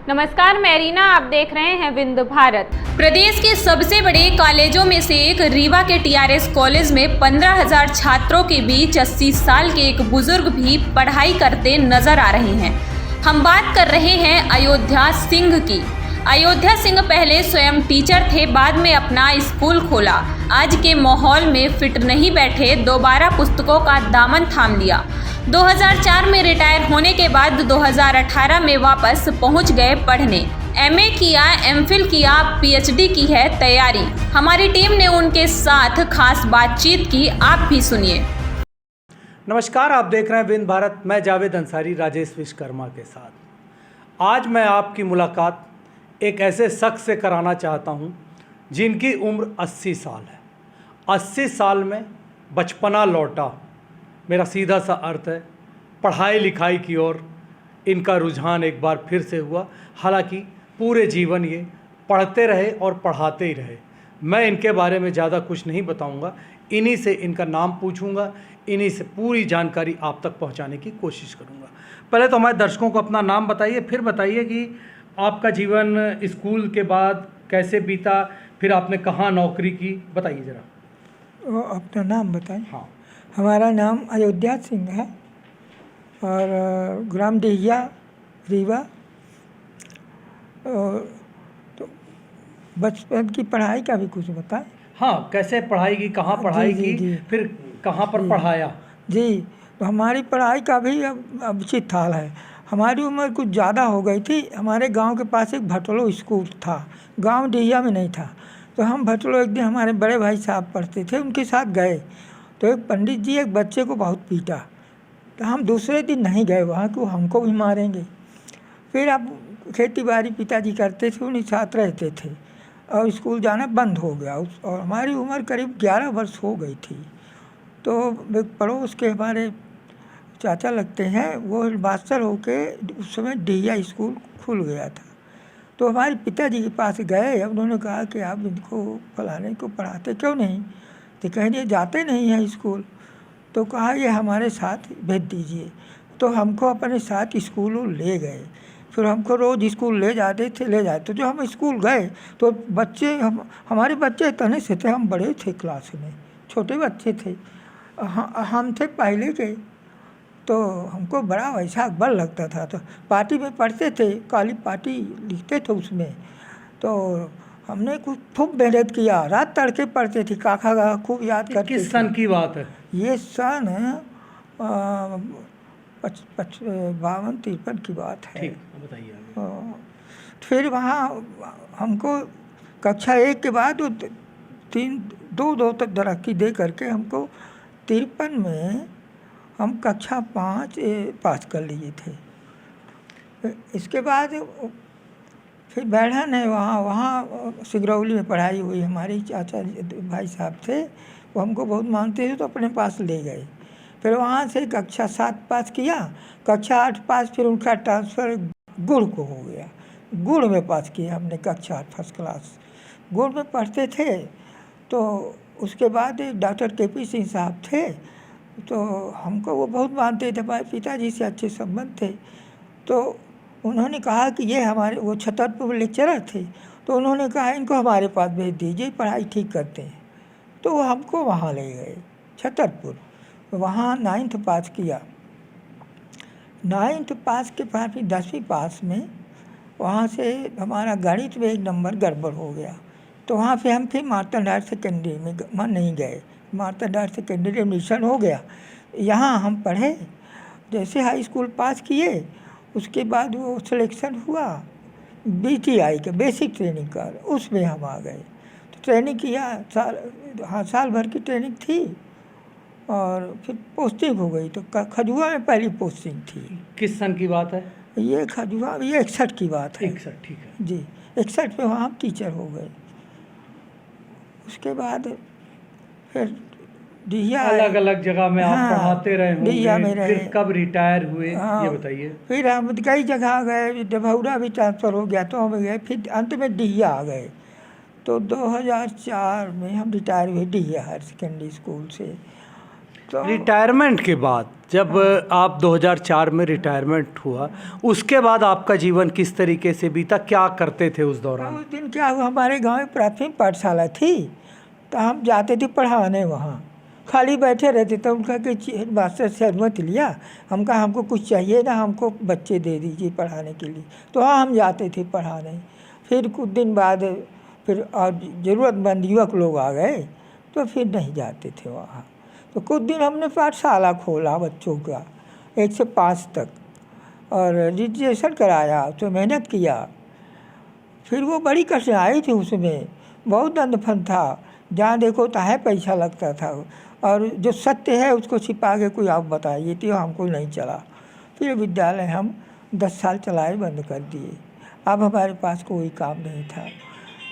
नमस्कार, मैं रीना, आप देख रहे हैं विंध्य भारत। प्रदेश के सबसे बड़े कॉलेजों में से एक रीवा के टीआरएस कॉलेज में 15,000 छात्रों के बीच 80 साल के एक बुजुर्ग भी पढ़ाई करते नजर आ रहे हैं। हम बात कर रहे हैं अयोध्या सिंह की। अयोध्या सिंह पहले स्वयं टीचर थे, बाद में अपना स्कूल खोला। आज के माहौल में फिट नहीं बैठे, दोबारा पुस्तकों का दामन थाम लिया। 2004 में रिटायर होने के बाद 2018 में वापस पहुंच गए पढ़ने। एमए किया, एमफिल किया, पीएचडी की है तैयारी। हमारी टीम ने उनके साथ खास बातचीत की, आप भी सुनिए। नमस्कार, आप देख रहे हैं विंध्य भारत। मैं जावेद अंसारी राजेश विश्वकर्मा के साथ। आज मैं आपकी मुलाकात एक ऐसे शख्स से कराना चाहता हूं जिनकी उम्र 80 साल है। 80 साल में बचपना लौटा, मेरा सीधा सा अर्थ है पढ़ाई लिखाई की ओर इनका रुझान एक बार फिर से हुआ। हालांकि पूरे जीवन ये पढ़ते रहे और पढ़ाते ही रहे। मैं इनके बारे में ज़्यादा कुछ नहीं बताऊंगा, इन्हीं से इनका नाम पूछूंगा, इन्हीं से पूरी जानकारी आप तक पहुंचाने की कोशिश करूंगा। पहले तो हमारे दर्शकों को अपना नाम बताइए, फिर बताइए कि आपका जीवन स्कूल के बाद कैसे बीता, फिर आपने कहाँ नौकरी की, बताइए ज़रा। अपना नाम बताएं। हाँ, हमारा नाम अयोध्या सिंह है और ग्राम डेहिया, रीवा। तो बचपन की पढ़ाई का भी कुछ बताएं। हाँ, कैसे पढ़ाई की, कहाँ पढ़ाई की, फिर कहाँ पर पढ़ाया? जी, तो हमारी पढ़ाई का भी अब उचित हाल है। हमारी उम्र कुछ ज़्यादा हो गई थी। हमारे गांव के पास एक भटोलो स्कूल था, गांव डेहिया में नहीं था। तो हम भटोलो एक दिन हमारे बड़े भाई साहब पढ़ते थे, उनके साथ गए। तो एक पंडित जी एक बच्चे को बहुत पीटा, तो हम दूसरे दिन नहीं गए वहाँ कि हमको भी मारेंगे। फिर अब खेती बाड़ी पिताजी करते थे, उन्हीं साथ रहते थे और स्कूल जाना बंद हो गया। और हमारी उम्र करीब 11 वर्ष हो गई थी। तो एक पड़ोस के हमारे चाचा लगते हैं, वो मास्टर होके उस समय डेहिया स्कूल खुल गया था। तो हमारे पिताजी के पास गए, उन्होंने कहा कि आप इनको फलाने को पढ़ाते क्यों नहीं? तो कहें जाते नहीं हैं स्कूल। तो कहा ये हमारे साथ भेज दीजिए। तो हमको अपने साथ स्कूल ले गए। फिर हमको रोज़ स्कूल ले जाते। तो जो हम स्कूल गए तो बच्चे हमारे बच्चे इतने से थे, हम बड़े थे क्लास में, छोटे बच्चे थे। हम थे पहले के, तो हमको बड़ा वैसा बल लगता था। तो पार्टी में पढ़ते थे, काली पार्टी लिखते थे उसमें। तो हमने कुछ खूब मेहनत किया, रात तड़के पढ़ते थे, काका का खूब याद करते। किस सन की बात है? ये सन 52-53 की बात है। ठीक, बताइए। फिर वहाँ हमको कक्षा 1 के बाद 2 तक तरक्की दे करके हमको 53 में हम कक्षा 5 पास कर लिए थे। इसके बाद फिर बैठन है, वहाँ सिगरौली में पढ़ाई हुई। हमारे चाचा भाई साहब थे, वो हमको बहुत मानते थे, तो अपने पास ले गए। फिर वहाँ से कक्षा 7 पास किया, कक्षा 8 पास, फिर उनका ट्रांसफ़र गुड़ को हो गया। गुड़ में पास किया हमने कक्षा 8 फर्स्ट क्लास। गुड़ में पढ़ते थे। तो उसके बाद डॉक्टर KP सिंह साहब थे, तो हमको वो बहुत मानते थे, हमारे पिताजी से अच्छे संबंध थे। तो उन्होंने कहा कि ये हमारे, वो छतरपुर लेक्चरर थे, तो उन्होंने कहा इनको हमारे पास भेज दीजिए, पढ़ाई ठीक करते हैं। तो वो हमको वहाँ ले गए छतरपुर। वहाँ 9th पास किया। 9th पास के बाद फिर 10वीं पास में वहाँ से हमारा गणित में 1 नंबर गड़बड़ हो गया। तो वहाँ से हम फिर मार्तंड हायर सेकेंडरी में नहीं गए। मार्तंड हायर सेकेंडरी एडमिशन हो गया। यहाँ हम पढ़े, जैसे हाई स्कूल पास किए, उसके बाद वो सिलेक्शन हुआ BTI का, बेसिक ट्रेनिंग का, उसमें हम आ गए। तो ट्रेनिंग किया, साल भर की ट्रेनिंग थी और फिर पोस्टिंग हो गई। तो खजुआ में पहली पोस्टिंग थी। किस सन की बात है? ये खजुआ, ये 61 की बात है। 61, ठीक है जी। 61 में वहाँ हम टीचर हो गए। उसके बाद फिर डेहिया, अलग अलग जगह में आप पढ़ाते रहे होंगे। डेहिया में रहे। फिर कब रिटायर हुए, ये बताइए। फिर हम कई जगह गए, डभौरा भी ट्रांसफ़र हो गया तो हम गए, फिर अंत में डेहिया आ गए। तो 2004 में हम रिटायर हुए डेहिया हायर सेकेंडरी स्कूल से। तो रिटायरमेंट के बाद जब आप 2004 में रिटायरमेंट हुआ, उसके बाद आपका जीवन किस तरीके से बीता, क्या करते थे उस दौरान? उस दिन क्या हुआ, हमारे गांव में प्राथमिक पाठशाला थी, तो हम जाते थे पढ़ाने वहाँ, खाली बैठे रहते तो उनका कि मास्टर से अनुमति लिया, हम कहा हमको कुछ चाहिए ना, हमको बच्चे दे दीजिए पढ़ाने के लिए, तो हाँ हम जाते थे पढ़ाने। फिर कुछ दिन बाद फिर और ज़रूरतमंद युवक लोग आ गए तो फिर नहीं जाते थे वहाँ। तो कुछ दिन हमने पाठशाला खोला बच्चों का 1 से 5 तक, और रजिस्ट्रेशन कराया, तो मेहनत किया। फिर वो बड़ी कठिनाई थी, उसमें बहुत दंड-फन था, जहाँ देखो तहाँ पैसा लगता था, और जो सत्य है उसको छिपा के कोई आप बताइए, तो हमको नहीं चला। फिर विद्यालय हम 10 साल चलाए, बंद कर दिए। अब हमारे पास कोई काम नहीं था।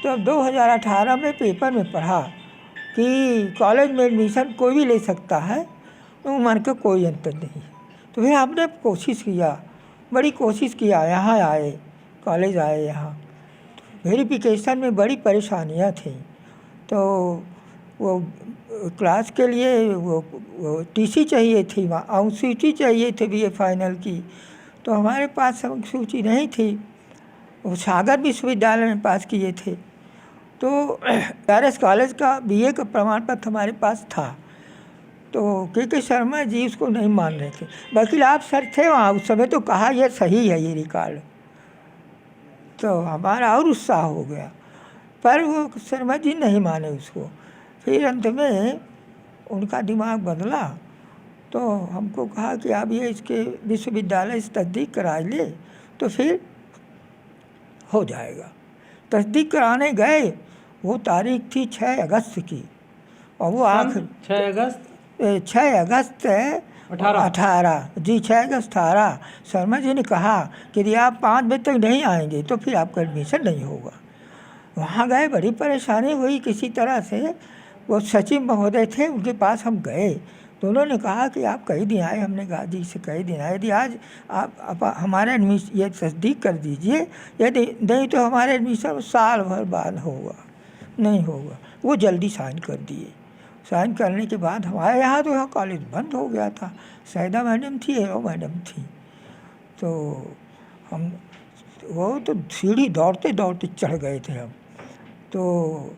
तो अब 2018 में पेपर में पढ़ा कि कॉलेज में एडमिशन कोई भी ले सकता है, उम्र का कोई अंतर नहीं। तो फिर हमने कोशिश किया, बड़ी कोशिश किया, यहाँ आए, कॉलेज आए यहाँ। तो वेरिफिकेशन में बड़ी परेशानियाँ थीं, तो वो क्लास के लिए वो टीसी चाहिए थी, वहाँ अनुसूची चाहिए थी बीए फाइनल की, तो हमारे पास अनुसूची नहीं थी। वो सागर विश्वविद्यालय में पास किए थे, तो आरएस कॉलेज का बीए का प्रमाण पत्र हमारे पास था। तो के शर्मा जी उसको नहीं मान रहे थे, वकील आप सर थे वहाँ उस समय, तो कहा यह सही है ये रिकॉर्ड। तो हमारा और उत्साह हो गया, पर वो शर्मा जी नहीं माने उसको। फिर अंत में उनका दिमाग बदला, तो हमको कहा कि आप ये इसके विश्वविद्यालय से तस्दीक करा ले तो फिर हो जाएगा। तस्दीक कराने गए, वो तारीख थी 6 अगस्त की, और वो आखिर 6 अगस्त 18 जी 6 अगस्त 18। शर्मा जी ने कहा कि यदि आप 5 बजे तक नहीं आएंगे तो फिर आपका एडमिशन नहीं होगा। वहाँ गए, बड़ी परेशानी हुई किसी तरह से। वो सचिव महोदय थे, उनके पास हम गए, तो उन्होंने कहा कि आप कई दिन आए। हमने कहा जी से कई दिन आए, यदि आज आप हमारा एडमिशन ये तस्दीक कर दीजिए, यदि नहीं तो हमारा एडमिशन साल भर बाद होगा, नहीं होगा। वो जल्दी साइन कर दिए। साइन करने के बाद हमारे यहाँ तो यहाँ कॉलेज बंद हो गया था। सैदा मैडम थी, एरो मैडम थी, तो हम वो तो सीढ़ी दौड़ते दौड़ते चढ़ गए थे हम। तो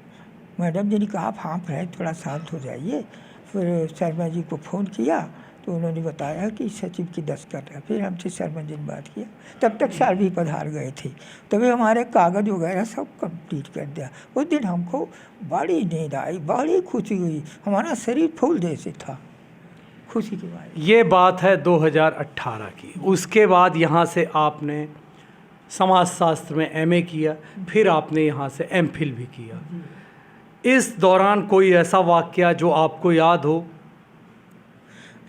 मैडम जी ने कहा आप हाँफ रहे, थोड़ा शांत हो जाइए। फिर शर्मा जी को फ़ोन किया, तो उन्होंने बताया कि सचिव की दस्तखत है। फिर हमसे शर्मा जी ने बात किया, तब तक सर भी पधार गए थे, तभी हमारे कागज़ वगैरह सब कंप्लीट कर दिया। उस दिन हमको बड़ी नींद आई, बड़ी खुशी हुई, हमारा शरीर फूल जैसे था खुशी के बाद। ये बात है 2018 की। उसके बाद यहाँ से आपने समाजशास्त्र में एमए किया, फिर आपने यहाँ से एमफिल भी किया। इस दौरान कोई ऐसा वाक़या जो आपको याद हो?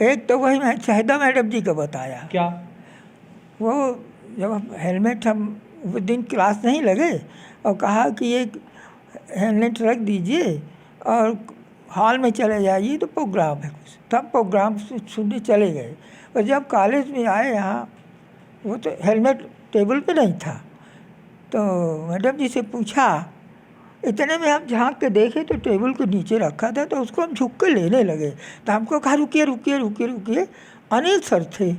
एक तो वही मैं शहदा मैडम जी का बताया। क्या? वो जब हम हेलमेट, हम उस दिन क्लास नहीं लगे, और कहा कि ये हेलमेट रख दीजिए और हॉल में चले जाइए, तो प्रोग्राम है कुछ, तब प्रोग्राम सुनने चले गए। और जब कॉलेज में आए यहाँ, वो तो हेलमेट टेबल पे नहीं था, तो मैडम जी से पूछा। इतने में हम झांक के देखे तो टेबल के नीचे रखा था, तो उसको हम झुक के लेने लगे। तो हमको कहा रुकिए रुकिए रुकिए रुकिए, अनिल सर थे,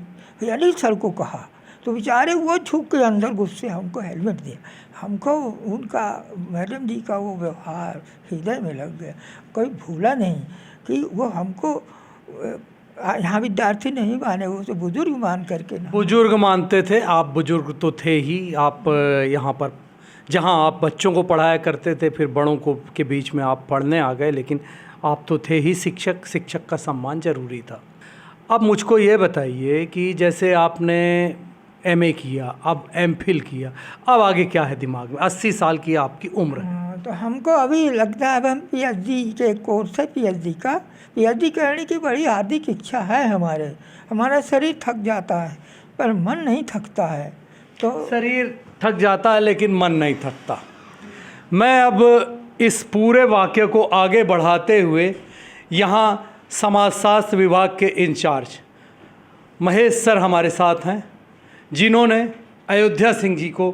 अनिल सर को कहा, तो बेचारे वो झुक के अंदर गुस्से हमको हेलमेट दिया। हमको उनका, मैडम जी का वो व्यवहार हृदय में लग गया, कोई भूला नहीं कि वो हमको यहाँ विद्यार्थी नहीं माने, वो तो बुजुर्ग मान करके ना। बुजुर्ग मानते थे आप? बुजुर्ग तो थे ही। आप यहाँ पर जहाँ आप बच्चों को पढ़ाया करते थे, फिर बड़ों को के बीच में आप पढ़ने आ गए, लेकिन आप तो थे ही शिक्षक। शिक्षक का सम्मान ज़रूरी था। अब मुझको ये बताइए कि जैसे आपने एमए किया, अब एमफिल किया, अब आगे क्या है दिमाग में? 80 साल की आपकी उम्र है। तो हमको अभी लगता है, अब हम पीएचडी के कोर्स है, पीएचडी करने की बड़ी हार्दिक इच्छा है हमारे। हमारा शरीर थक जाता है पर मन नहीं थकता है। तो शरीर थक जाता है लेकिन मन नहीं थकता। मैं अब इस पूरे वाक़े को आगे बढ़ाते हुए यहाँ समाजशास्त्र विभाग के इंचार्ज महेश सर हमारे साथ हैं, जिन्होंने अयोध्या सिंह जी को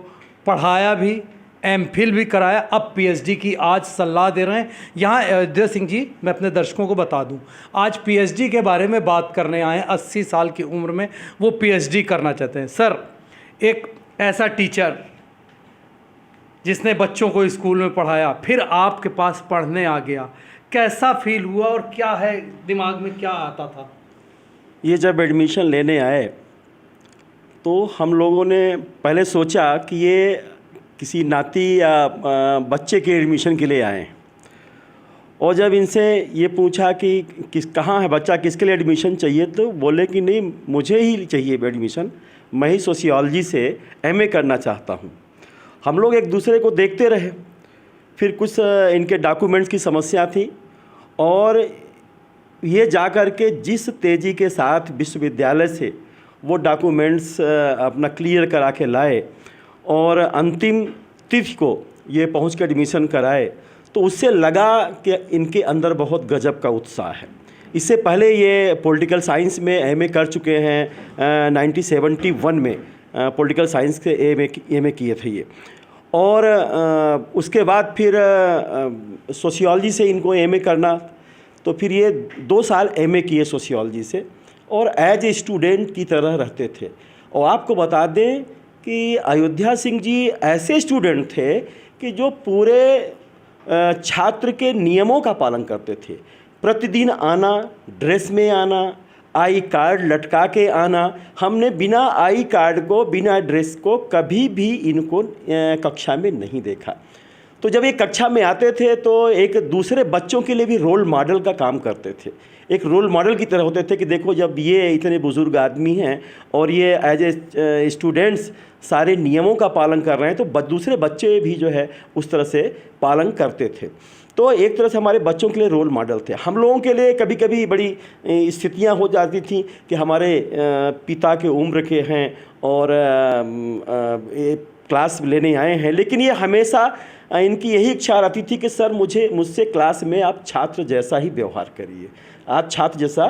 पढ़ाया भी, एमफिल भी कराया, अब पीएचडी की आज सलाह दे रहे हैं। यहाँ अयोध्या सिंह जी, मैं अपने दर्शकों को बता दूं, आज पीएचडी के बारे में बात करने आए हैं। 80 साल की उम्र में वो पीएचडी करना चाहते हैं। सर, एक ऐसा टीचर जिसने बच्चों को स्कूल में पढ़ाया, फिर आपके पास पढ़ने आ गया, कैसा फील हुआ और क्या है दिमाग में, क्या आता था? ये जब एडमिशन लेने आए तो हम लोगों ने पहले सोचा कि ये किसी नाती या बच्चे के एडमिशन के लिए आए, और जब इनसे ये पूछा कि कहाँ है बच्चा, किसके लिए एडमिशन चाहिए, तो बोले कि नहीं, मुझे ही चाहिए एडमिशन, मैं ही सोशियोलॉजी से एमए करना चाहता हूँ। हम लोग एक दूसरे को देखते रहे, फिर कुछ इनके डॉक्यूमेंट्स की समस्या थी, और ये जा कर के जिस तेज़ी के साथ विश्वविद्यालय से वो डॉक्यूमेंट्स अपना क्लियर करा के लाए और अंतिम तिथि को ये पहुंच के एडमिशन कराए, तो उससे लगा कि इनके अंदर बहुत गजब का उत्साह है। इससे पहले ये पॉलिटिकल साइंस में एमए कर चुके हैं, 1971 में पॉलिटिकल साइंस के एमए किए थे ये, और उसके बाद फिर सोशियोलॉजी से इनको एमए करना, तो फिर ये 2 साल एमए किए सोशियोलॉजी से, और एज ए स्टूडेंट की तरह रहते थे। और आपको बता दें कि अयोध्या सिंह जी ऐसे स्टूडेंट थे कि जो पूरे छात्र के नियमों का पालन करते थे। प्रतिदिन आना, ड्रेस में आना, आई कार्ड लटका के आना। हमने बिना आई कार्ड को, बिना ड्रेस को कभी भी इनको कक्षा में नहीं देखा। तो जब ये कक्षा में आते थे तो एक दूसरे बच्चों के लिए भी रोल मॉडल का काम करते थे, एक रोल मॉडल की तरह होते थे कि देखो, जब ये इतने बुज़ुर्ग आदमी हैं और ये एज ए स्टूडेंट्स सारे नियमों का पालन कर रहे हैं, तो दूसरे बच्चे भी जो है उस तरह से पालन करते थे। तो एक तरह से हमारे बच्चों के लिए रोल मॉडल थे। हम लोगों के लिए कभी कभी बड़ी स्थितियां हो जाती थी कि हमारे पिता के उम्र के हैं और क्लास लेने आए हैं, लेकिन ये हमेशा इनकी यही इच्छा रहती थी कि सर मुझसे क्लास में आप छात्र जैसा ही व्यवहार करिए, आप छात्र जैसा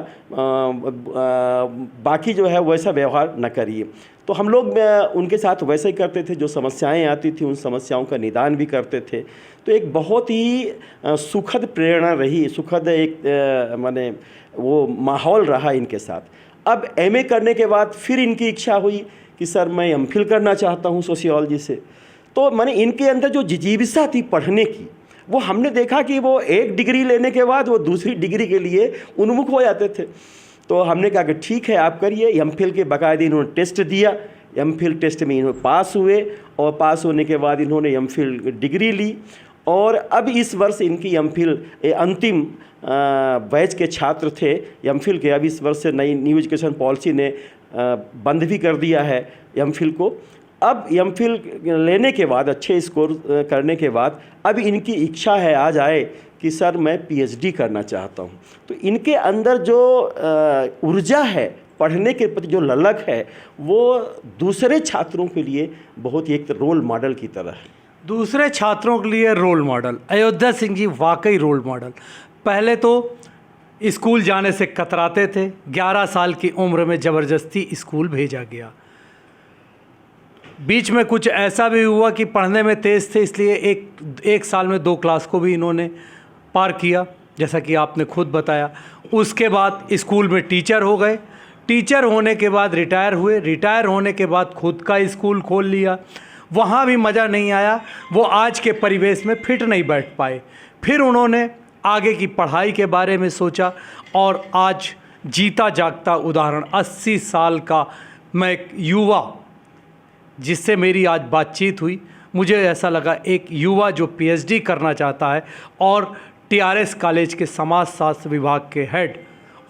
बाकी जो है वैसा व्यवहार न करिए। तो हम लोग उनके साथ वैसे ही करते थे, जो समस्याएं आती थी उन समस्याओं का निदान भी करते थे। तो एक बहुत ही सुखद प्रेरणा रही, सुखद एक माने वो माहौल रहा इनके साथ। अब एमए करने के बाद फिर इनकी इच्छा हुई कि सर मैं एमफिल करना चाहता हूँ सोशियोलॉजी से। तो मैंने इनके अंदर जो जिजीविसा थी पढ़ने की, वो हमने देखा कि वो एक डिग्री लेने के बाद वो दूसरी डिग्री के लिए उन्मुख हो जाते थे। तो हमने कहा कि ठीक है आप करिए। एमफिल के बाकायदे इन्होंने टेस्ट दिया, एमफिल टेस्ट में इन्होंने पास हुए, और पास होने के बाद इन्होंने एमफिल डिग्री ली। और अब इस वर्ष इनकी एमफिल अंतिम बैच के छात्र थे एमफिल के। अब इस वर्ष से नई न्यू एजुकेशन पॉलिसी ने बंद भी कर दिया है एमफिल को। अब एमफिल लेने के बाद, अच्छे स्कोर करने के बाद, अब इनकी इच्छा है आज आए कि सर मैं पीएचडी करना चाहता हूँ। तो इनके अंदर जो ऊर्जा है, पढ़ने के प्रति जो ललक है, वो दूसरे छात्रों के लिए बहुत ही एक रोल मॉडल की तरह है। दूसरे छात्रों के लिए रोल मॉडल, अयोध्या सिंह जी वाकई रोल मॉडल। पहले तो स्कूल जाने से कतराते थे, 11 साल की उम्र में ज़बरदस्ती स्कूल भेजा गया। बीच में कुछ ऐसा भी हुआ कि पढ़ने में तेज़ थे, इसलिए एक साल में 2 क्लास को भी इन्होंने पार किया, जैसा कि आपने खुद बताया। उसके बाद स्कूल में टीचर हो गए, टीचर होने के बाद रिटायर हुए, रिटायर होने के बाद खुद का स्कूल खोल लिया। वहाँ भी मज़ा नहीं आया, वो आज के परिवेश में फिट नहीं बैठ पाए। फिर उन्होंने आगे की पढ़ाई के बारे में सोचा, और आज जीता जागता उदाहरण 80 साल का मैं एक युवा जिससे मेरी आज बातचीत हुई, मुझे ऐसा लगा एक युवा जो पीएचडी करना चाहता है और टीआरएस कॉलेज के समाजशास्त्र विभाग के हेड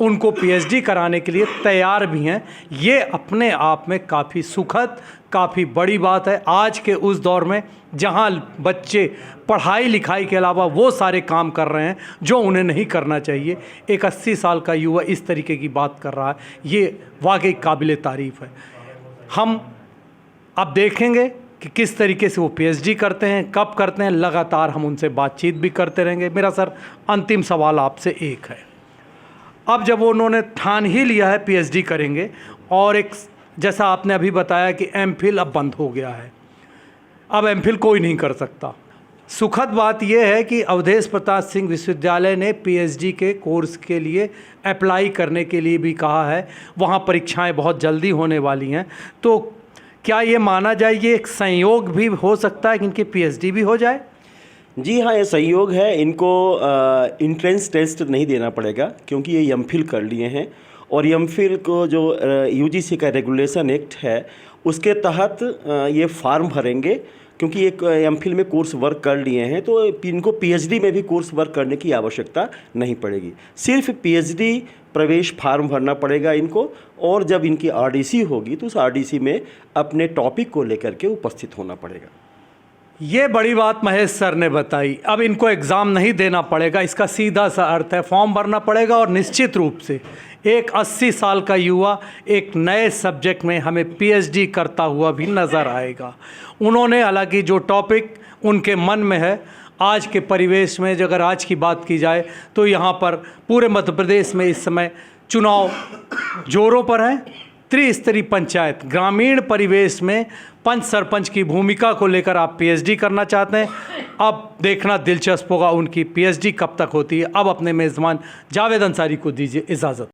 उनको पीएचडी कराने के लिए तैयार भी हैं। ये अपने आप में काफ़ी सुखद, काफ़ी बड़ी बात है आज के उस दौर में जहां बच्चे पढ़ाई लिखाई के अलावा वो सारे काम कर रहे हैं जो उन्हें नहीं करना चाहिए। एक 80 साल का युवा इस तरीके की बात कर रहा है, ये वाकई काबिल तारीफ़ है। हम अब देखेंगे कि किस तरीके से वो पीएचडी करते हैं, कब करते हैं, लगातार हम उनसे बातचीत भी करते रहेंगे। मेरा सर अंतिम सवाल आपसे एक है, अब जब उन्होंने ठान ही लिया है पीएचडी करेंगे, और एक जैसा आपने अभी बताया कि एमफिल अब बंद हो गया है, अब एमफिल कोई नहीं कर सकता। सुखद बात यह है कि अवधेश प्रताप सिंह विश्वविद्यालय ने पीएचडी के कोर्स के लिए अप्लाई करने के लिए भी कहा है। वहाँ परीक्षाएं बहुत जल्दी होने वाली हैं, तो क्या ये माना जाए ये एक संयोग भी हो सकता है कि इनकी पीएचडी भी हो जाए? जी हाँ, ये संयोग है। इनको इंट्रेंस टेस्ट नहीं देना पड़ेगा क्योंकि ये एमफिल कर लिए हैं, और एमफिल को जो यूजीसी का रेगुलेशन एक्ट है उसके तहत ये फॉर्म भरेंगे, क्योंकि एक एमफिल में कोर्स वर्क कर लिए हैं तो इनको पीएचडी में भी कोर्स वर्क करने की आवश्यकता नहीं पड़ेगी। सिर्फ पीएचडी प्रवेश फॉर्म भरना पड़ेगा इनको, और जब इनकी आरडीसी होगी तो उस आरडीसी में अपने टॉपिक को लेकर के उपस्थित होना पड़ेगा। ये बड़ी बात महेश सर ने बताई। अब इनको एग्ज़ाम नहीं देना पड़ेगा, इसका सीधा सा अर्थ है फॉर्म भरना पड़ेगा, और निश्चित रूप से एक 80 साल का युवा एक नए सब्जेक्ट में हमें पीएचडी करता हुआ भी नज़र आएगा। उन्होंने हालांकि जो टॉपिक उनके मन में है, आज के परिवेश में अगर आज की बात की जाए तो यहाँ पर पूरे मध्य प्रदेश में इस समय चुनाव जोरों पर हैं। त्रिस्तरीय पंचायत, ग्रामीण परिवेश में पंच सरपंच की भूमिका को लेकर आप पीएचडी करना चाहते हैं, अब देखना दिलचस्प होगा उनकी पीएचडी कब तक होती है। अब अपने मेज़बान जावेद अंसारी को दीजिए इजाज़त।